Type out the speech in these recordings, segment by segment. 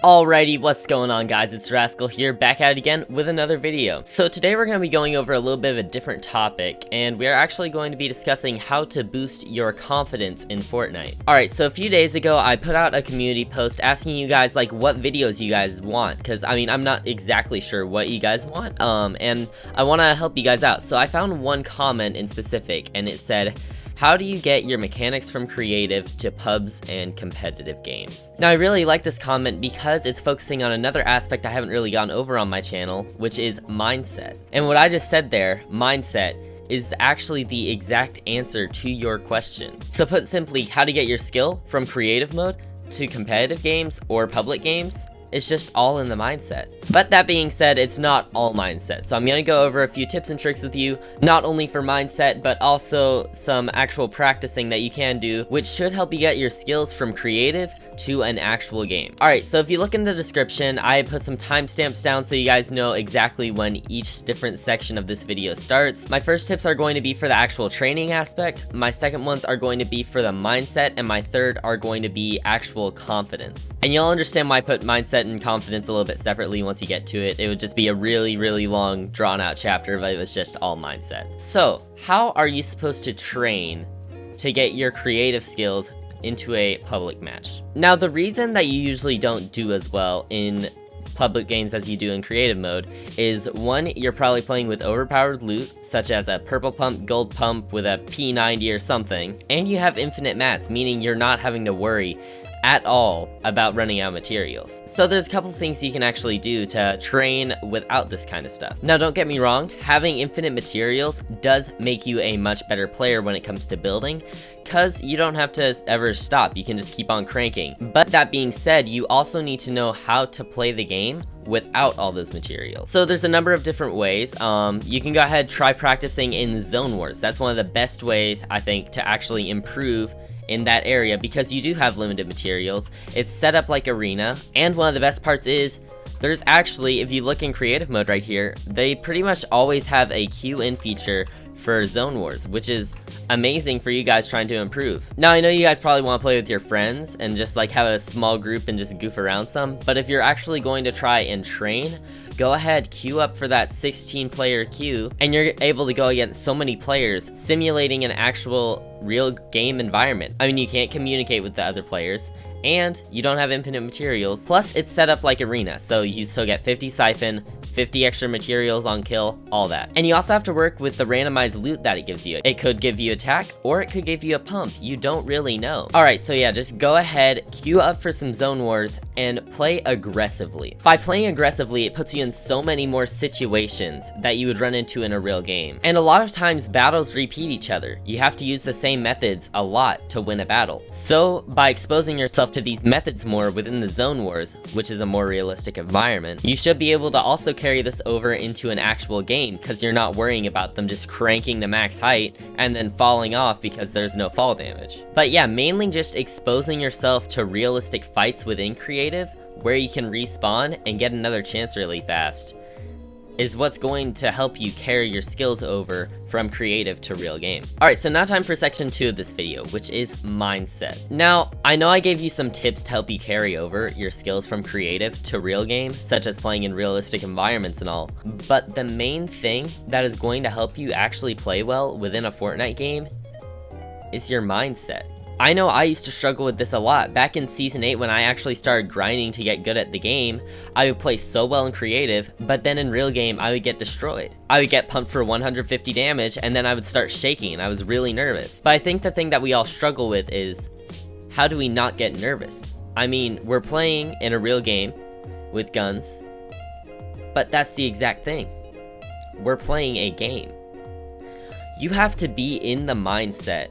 Alrighty, what's going on guys, it's Rascal here, back at it again with another video. So today we're going to be going over a little bit of a different topic, and we are actually going to be discussing how to boost your confidence in Fortnite. Alright, so a few days ago I put out a community post asking you guys like what videos you guys want, because I mean I'm not exactly sure what you guys want, and I want to help you guys out. So I found one comment in specific, and it said, how do you get your mechanics from creative to pubs and competitive games? Now I really like this comment because it's focusing on another aspect I haven't really gone over on my channel, which is mindset. And what I just said there, mindset, is actually the exact answer to your question. So put simply, how to get your skill from creative mode to competitive games or public games? It's just all in the mindset. But that being said, it's not all mindset. So I'm gonna go over a few tips and tricks with you, not only for mindset, but also some actual practicing that you can do, which should help you get your skills from creative to an actual game. Alright, so if you look in the description, I put some timestamps down so you guys know exactly when each different section of this video starts. My first tips are going to be for the actual training aspect, my second ones are going to be for the mindset, and my third are going to be actual confidence. And you'll understand why I put mindset and confidence a little bit separately once you get to it. It would just be a really long drawn out chapter if it was just all mindset. So, how are you supposed to train to get your creative skills into a public match? Now, the reason that you usually don't do as well in public games as you do in creative mode is, one, you're probably playing with overpowered loot, such as a purple pump, gold pump with a P90 or something, and you have infinite mats, meaning you're not having to worry at all about running out of materials. So there's a couple things you can actually do to train without this kind of stuff. Now don't get me wrong, having infinite materials does make you a much better player when it comes to building, cause you don't have to ever stop, you can just keep on cranking. But that being said, you also need to know how to play the game without all those materials. So there's a number of different ways. You can go ahead, try practicing in zone wars. That's one of the best ways, I think, to actually improve in that area, because you do have limited materials. It's set up like arena, and one of the best parts is there's actually, if you look in creative mode right here, they pretty much always have a queue-in feature for zone wars, which is amazing for you guys trying to improve. Now I know you guys probably want to play with your friends and just like have a small group and just goof around some, but if you're actually going to try and train, go ahead, queue up for that 16 player queue, and you're able to go against so many players, simulating an actual real game environment. I mean, you can't communicate with the other players, and you don't have infinite materials, plus it's set up like arena, so you still get 50 siphon, 50 extra materials on kill, all that. And you also have to work with the randomized loot that it gives you. It could give you attack, or it could give you a pump. You don't really know. Alright, so yeah, just go ahead, queue up for some zone wars, and play aggressively. By playing aggressively, it puts you in so many more situations that you would run into in a real game. And a lot of times, battles repeat each other. You have to use the same methods a lot to win a battle. So, by exposing yourself to these methods more within the zone wars, which is a more realistic environment, you should be able to also carry this over into an actual game, because you're not worrying about them just cranking to max height and then falling off because there's no fall damage. But yeah, mainly just exposing yourself to realistic fights within creative where you can respawn and get another chance really fast is what's going to help you carry your skills over from creative to real game. Alright, so now time for section 2 of this video, which is mindset. Now, I know I gave you some tips to help you carry over your skills from creative to real game, such as playing in realistic environments and all, but the main thing that is going to help you actually play well within a Fortnite game is your mindset. I know I used to struggle with this a lot. Back in Season 8, when I actually started grinding to get good at the game, I would play so well in creative, but then in real game, I would get destroyed. I would get pumped for 150 damage, and then I would start shaking, and I was really nervous. But I think the thing that we all struggle with is, how do we not get nervous? I mean, we're playing in a real game with guns, but that's the exact thing. We're playing a game. You have to be in the mindset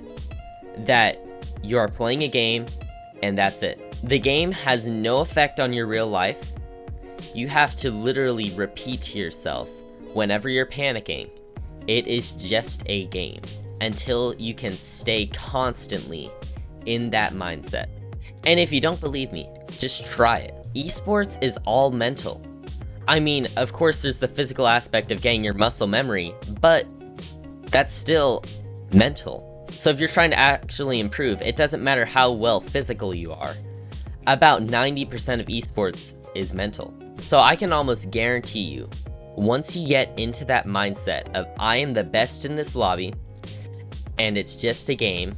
that you are playing a game, and that's it. The game has no effect on your real life. You have to literally repeat to yourself whenever you're panicking, it is just a game, until you can stay constantly in that mindset. And if you don't believe me, just try it. Esports is all mental. I mean, of course there's the physical aspect of getting your muscle memory, but that's still mental. So if you're trying to actually improve, it doesn't matter how well physical you are. About 90% of esports is mental. So I can almost guarantee you, once you get into that mindset of I am the best in this lobby, and it's just a game,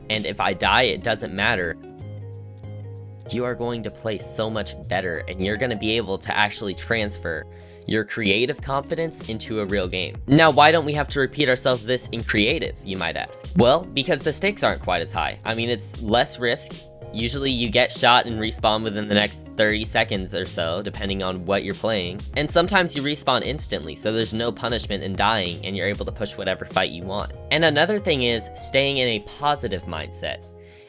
and if I die, it doesn't matter, you are going to play so much better, and you're going to be able to actually transfer your creative confidence into a real game. Now, why don't we have to repeat ourselves this in creative, you might ask? Well, because the stakes aren't quite as high. I mean, it's less risk. Usually you get shot and respawn within the next 30 seconds or so, depending on what you're playing. And sometimes you respawn instantly, so there's no punishment in dying, and you're able to push whatever fight you want. And another thing is staying in a positive mindset.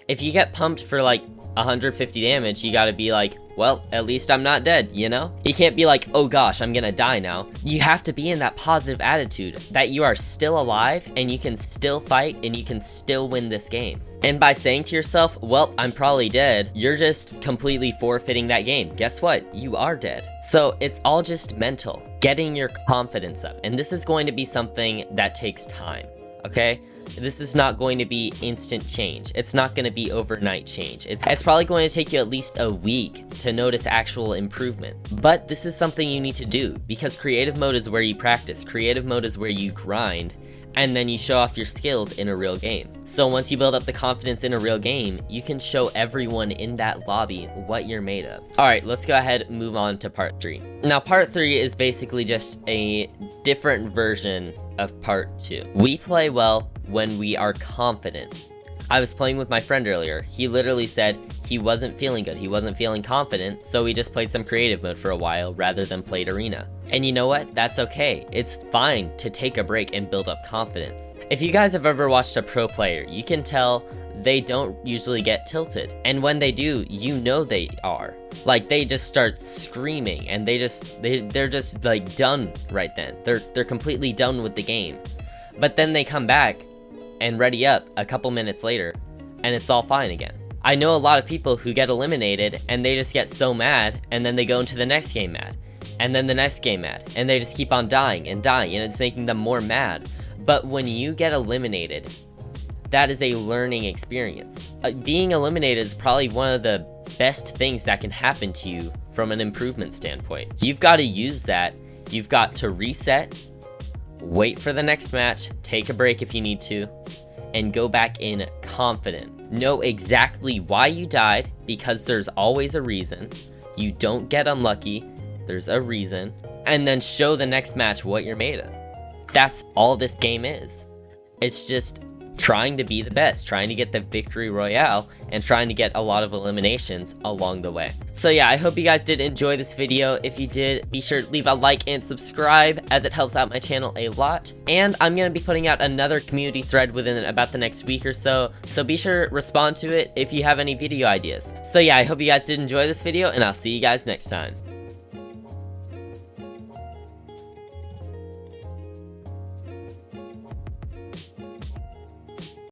If you get pumped for like 150 damage, you gotta be like, well, at least I'm not dead, you know? You can't be like, oh gosh, I'm gonna die now. You have to be in that positive attitude that you are still alive and you can still fight and you can still win this game. And by saying to yourself, well, I'm probably dead, you're just completely forfeiting that game. Guess what? You are dead. So it's all just mental, getting your confidence up. And this is going to be something that takes time, okay? This is not going to be instant change. It's not going to be overnight change. It's probably going to take you at least a week to notice actual improvement. But this is something you need to do, because creative mode is where you practice. Creative mode is where you grind, and then you show off your skills in a real game. So once you build up the confidence in a real game, you can show everyone in that lobby what you're made of. Alright, let's go ahead and move on to part 3. Now part 3 is basically just a different version of part 2. We play well when we are confident. I was playing with my friend earlier. He literally said he wasn't feeling good. He wasn't feeling confident, so we just played some creative mode for a while rather than played arena. And you know what? That's okay. It's fine to take a break and build up confidence. If you guys have ever watched a pro player, you can tell they don't usually get tilted. And when they do, you know they are. Like, they just start screaming and they're just like done right then. They're completely done with the game. But then they come back and ready up a couple minutes later, and it's all fine again. I know a lot of people who get eliminated and they just get so mad, and then they go into the next game mad, and then the next game mad, and they just keep on dying and dying, and it's making them more mad. But when you get eliminated, that is a learning experience. Being eliminated is probably one of the best things that can happen to you from an improvement standpoint. You've got to use that. You've got to reset, wait for the next match, take a break if you need to, and go back in confident. Know exactly why you died, because there's always a reason. You don't get unlucky, there's a reason. And then show the next match what you're made of. That's all this game is. It's just trying to be the best, trying to get the victory royale, and trying to get a lot of eliminations along the way. So yeah, I hope you guys did enjoy this video. If you did, be sure to leave a like and subscribe, as it helps out my channel a lot. And I'm gonna be putting out another community thread within about the next week or so be sure to respond to it if you have any video ideas. So yeah, I hope you guys did enjoy this video, and I'll see you guys next time.